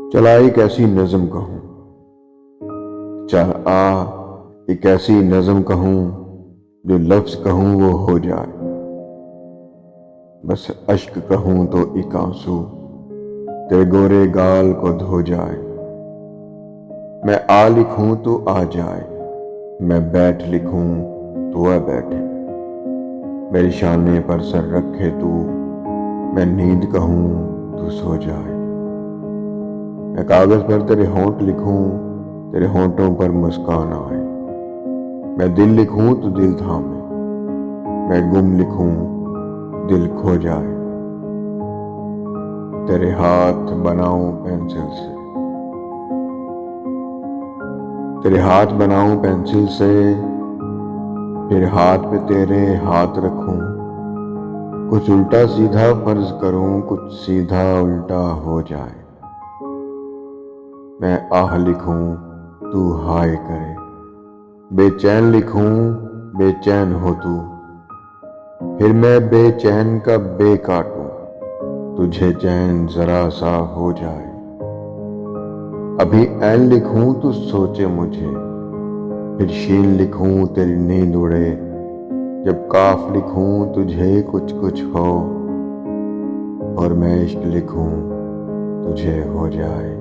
चला एक ऐसी नज़म कहूँ, चाह एक ऐसी नज़म कहूँ, जो लफ्ज़ कहूँ वो हो जाए। बस अश्क कहूँ तो एक आंसू तेरे गोरे गाल को धो जाए। मैं आ लिखूं तो आ जाए, मैं बैठ लिखूं तो वह बैठे। मेरे शाने पर सर रखे तू, मैं नींद कहूँ तू सो जाए। मैं कागज पर तेरे होंठ लिखूं, तेरे होंठों पर मुस्कान आए। मैं दिल लिखूं तो दिल थामे, मैं गुम लिखूं दिल खो जाए। तेरे हाथ बनाऊं पेंसिल से, तेरे हाथ बनाऊं पेंसिल से, फिर हाथ पे तेरे हाथ रखूं। कुछ उल्टा सीधा फर्ज करूं, कुछ सीधा उल्टा हो जाए। मैं आह लिखूं तू हाय करे, बेचैन लिखूं बेचैन हो तू। फिर मैं बेचैन का बे काटूं, तुझे चैन जरा सा हो जाए। अभी ऐन लिखूं तू सोचे मुझे, फिर शीन लिखूं तेरी नींद उड़े। जब काफ लिखूं तुझे कुछ कुछ हो, और मैं इश्क लिखूं तुझे हो जाए।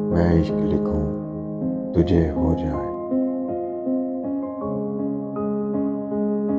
मैं इश्क लिखूं तुझे हो जाए।